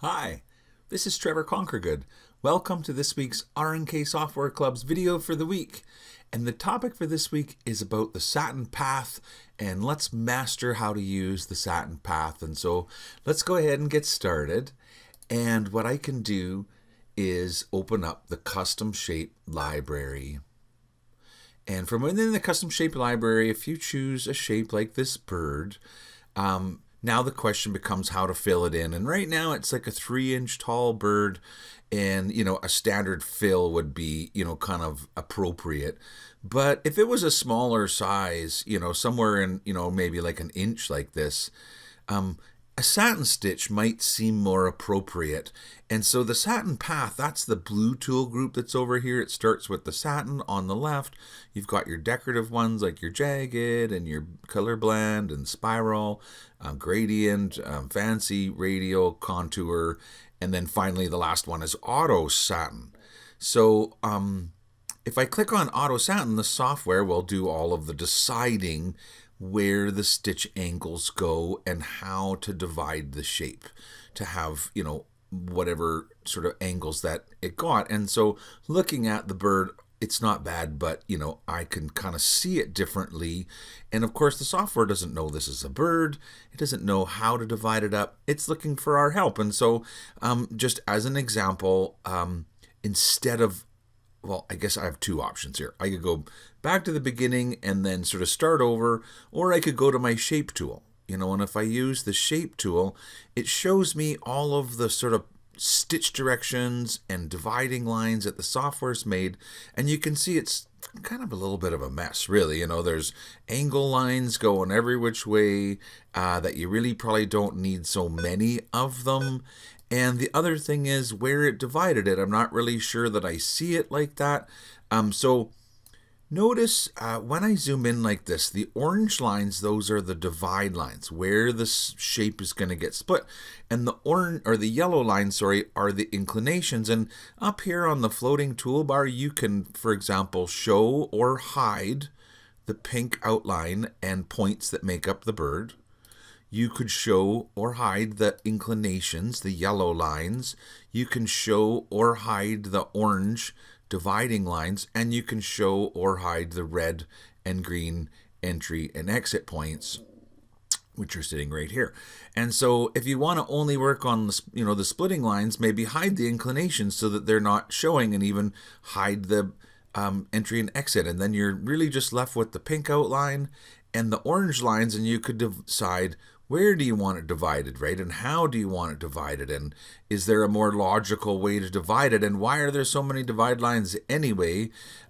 Hi, this is Trevor Conquergood. Welcome to this week's RNK Software Club's video for the week. And the topic for this week is about the Satin Path, and let's master how to use the Satin Path. And so let's go ahead and get started. And what I can do is open up the custom shape library. And from within the custom shape library, if you choose a shape like this bird, now the question becomes how to fill it in. And right now it's like a 3-inch tall bird, and a standard fill would be kind of appropriate. But if it was a smaller size, somewhere in maybe like an inch like this, a satin stitch might seem more appropriate. And so the Satin Path, that's the blue tool group that's over here. It starts with the satin on the left. You've got your decorative ones like your jagged and your color blend and spiral, gradient, fancy, radial, contour, and then finally the last one is auto satin. So if I click on auto satin, the software will do all of the deciding where the stitch angles go and how to divide the shape to have, whatever sort of angles that it got. And so looking at the bird, it's not bad, but, I can kind of see it differently. And of course, the software doesn't know this is a bird. It doesn't know how to divide it up. It's looking for our help. And so just as an example, instead of, well, I guess I have two options here. I could go back to the beginning and then sort of start over, or I could go to my shape tool. And if I use the shape tool, it shows me all of the sort of stitch directions and dividing lines that the software's made. And you can see it's kind of a little bit of a mess, really. There's angle lines going every which way that you really probably don't need so many of them. And the other thing is where it divided it. I'm not really sure that I see it like that. So notice when I zoom in like this, the orange lines, those are the divide lines, where the shape is going to get split. And the yellow lines, are the inclinations. And up here on the floating toolbar, you can, for example, show or hide the pink outline and points that make up the bird. You could show or hide the inclinations, the yellow lines. You can show or hide the orange dividing lines, and you can show or hide the red and green entry and exit points, which are sitting right here. And so if you want to only work on the splitting lines, maybe hide the inclinations so that they're not showing, and even hide the entry and exit. And then you're really just left with the pink outline and the orange lines, and you could decide where do you want it divided, right? And how do you want it divided? And is there a more logical way to divide it? And why are there so many divide lines anyway?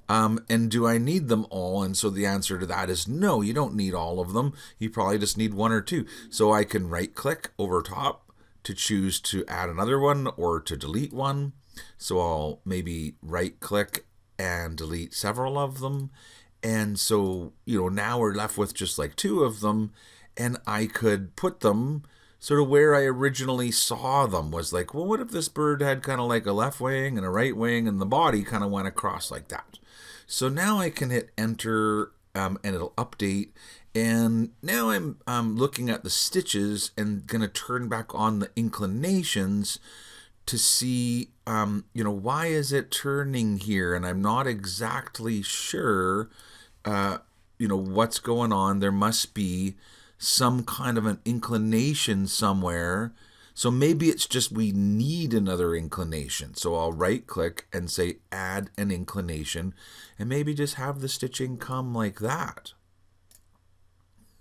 And do I need them all? And so the answer to that is no, you don't need all of them. You probably just need one or two. So I can right click over top to choose to add another one or to delete one. So I'll maybe right click and delete several of them. And so, now we're left with just like two of them. And I could put them sort of where I originally saw them. Was like, well, what if this bird had kind of like a left wing and a right wing, and the body kind of went across like that? So now I can hit enter and it'll update. And now I'm looking at the stitches and going to turn back on the inclinations to see, why is it turning here? And I'm not exactly sure, what's going on. There must be some kind of an inclination somewhere. So maybe it's just we need another inclination. So I'll right click and say add an inclination, and maybe just have the stitching come like that.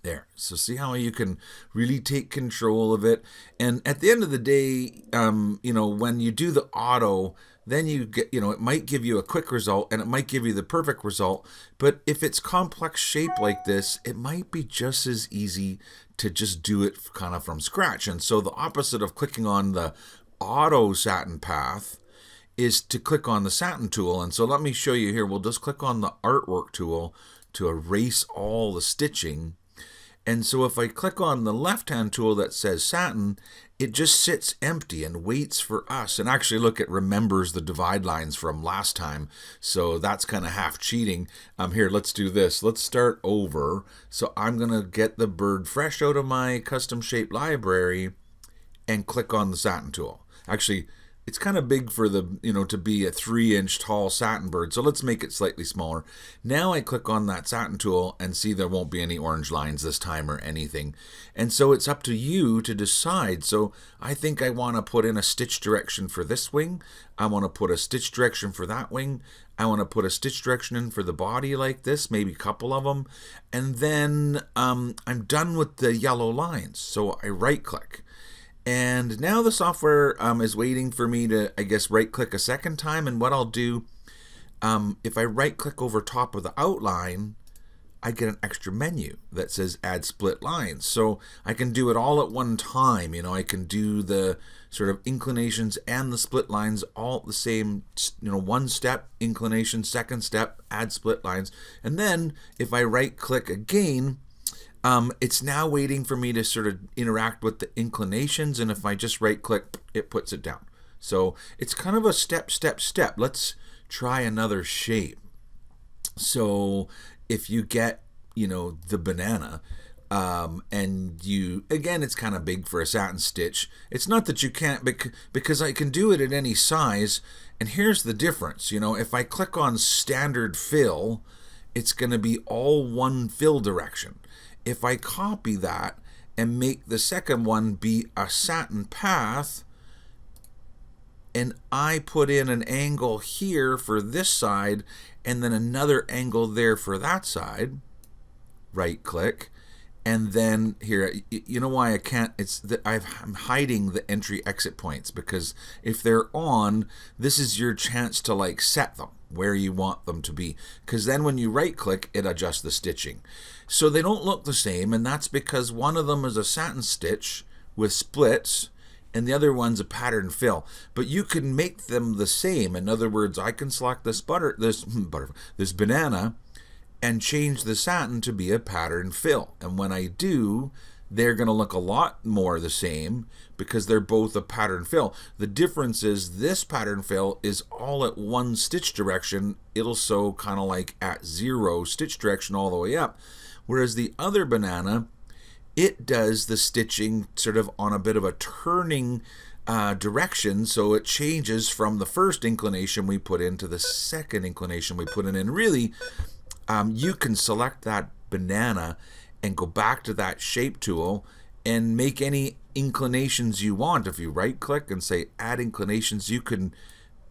There. So see how you can really take control of it. And at the end of the day, when you do the auto, then you get, it might give you a quick result and it might give you the perfect result. But if it's complex shape like this, it might be just as easy to just do it kind of from scratch. And so the opposite of clicking on the auto satin path is to click on the satin tool. And so let me show you here. We'll just click on the artwork tool to erase all the stitching. And so if I click on the left-hand tool that says satin, it just sits empty and waits for us. And actually, look, it remembers the divide lines from last time. So that's kind of half cheating. Here, let's do this. Let's start over. So I'm going to get the bird fresh out of my custom shape library and click on the satin tool. Actually, it's kind of big for the, to be a 3-inch tall satin bird. So let's make it slightly smaller. Now I click on that satin tool and see there won't be any orange lines this time or anything. And so it's up to you to decide. So I think I want to put in a stitch direction for this wing. I want to put a stitch direction for that wing. I want to put a stitch direction in for the body like this, maybe a couple of them. And then I'm done with the yellow lines. So I right click. And now the software is waiting for me to, I guess, right-click a second time. And what I'll do, if I right-click over top of the outline, I get an extra menu that says Add Split Lines. So I can do it all at one time. I can do the sort of inclinations and the split lines all at the same, one step, inclination, second step, add split lines. And then if I right-click again, it's now waiting for me to sort of interact with the inclinations, and if I just right-click, it puts it down. So it's kind of a step, step, step. Let's try another shape. So if you get, the banana, and again, it's kind of big for a satin stitch. It's not that you can't, because I can do it at any size, and here's the difference. If I click on standard fill, it's going to be all one fill direction. If I copy that and make the second one be a satin path, and I put in an angle here for this side and then another angle there for that side, right click, and then here, you know why I can't, it's that I'm hiding the entry exit points, because if they're on, this is your chance to set them where you want them to be, because then when you right click, it adjusts the stitching. So they don't look the same, and that's because one of them is a satin stitch with splits and the other one's a pattern fill. But you can make them the same. In other words, I can select this banana and change the satin to be a pattern fill. And when I do, they're going to look a lot more the same because they're both a pattern fill. The difference is this pattern fill is all at one stitch direction. It'll sew kind of like at 0 stitch direction all the way up. Whereas the other banana, it does the stitching sort of on a bit of a turning direction, so it changes from the first inclination we put in to the second inclination we put in. And really, you can select that banana and go back to that shape tool and make any inclinations you want. If you right click and say add inclinations, you can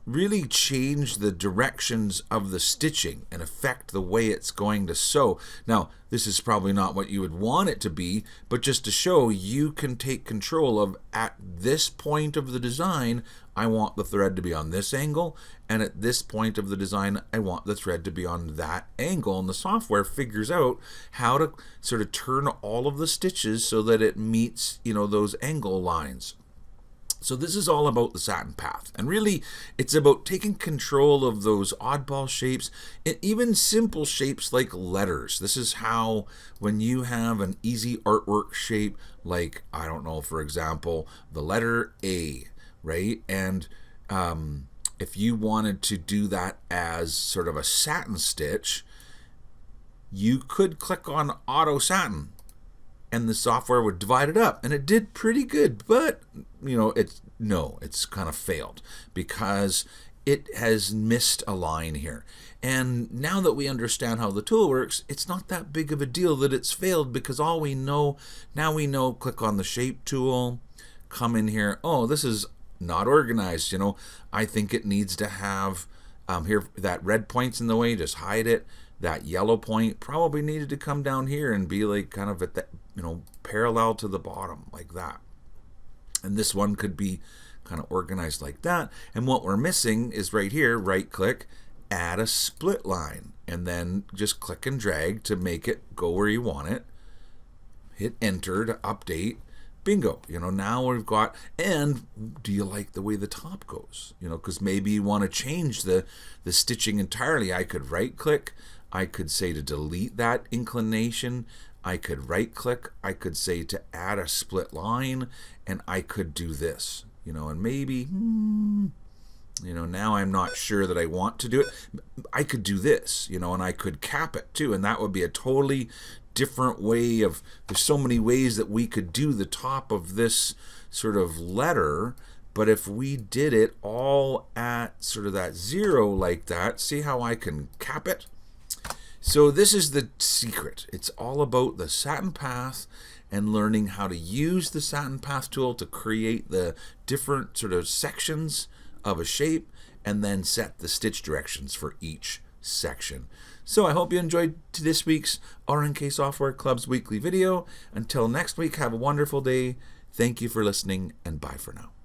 really change the directions of the stitching and affect the way it's going to sew. Now, this is probably not what you would want it to be, but just to show you can take control of, at this point of the design, I want the thread to be on this angle, and at this point of the design, I want the thread to be on that angle. And the software figures out how to sort of turn all of the stitches so that it meets, those angle lines. So this is all about the Satin Path, and really it's about taking control of those oddball shapes, and even simple shapes like letters. This is how, when you have an easy artwork shape like, I don't know, for example, the letter A, right? And if you wanted to do that as sort of a satin stitch, you could click on Auto Satin, and the software would divide it up, and it did pretty good, but it's kind of failed because it has missed a line here. And now that we understand how the tool works, it's not that big of a deal that it's failed, because all we know, click on the shape tool, come in here, oh, this is not organized, I think it needs to have here, that red point's in the way, just hide it. That yellow point probably needed to come down here and be like kind of at that, parallel to the bottom like that. And this one could be kind of organized like that. And what we're missing is right here, right click, add a split line, and then just click and drag to make it go where you want it. Hit enter to update. Bingo, now we've got, and do you like the way the top goes? Because maybe you want to change the stitching entirely. I could right click, I could say to delete that inclination, I could right click, I could say to add a split line, and I could do this, and maybe, now I'm not sure that I want to do it. I could do this, and I could cap it too, and that would be a totally different way of, there's so many ways that we could do the top of this sort of letter, But if we did it all at sort of that 0 like that, see how I can cap it? So this is the secret. It's all about the Satin Path and learning how to use the Satin Path tool to create the different sort of sections of a shape and then set the stitch directions for each section. So I hope you enjoyed this week's RNK Software Club's weekly video. Until next week, have a wonderful day. Thank you for listening, and bye for now.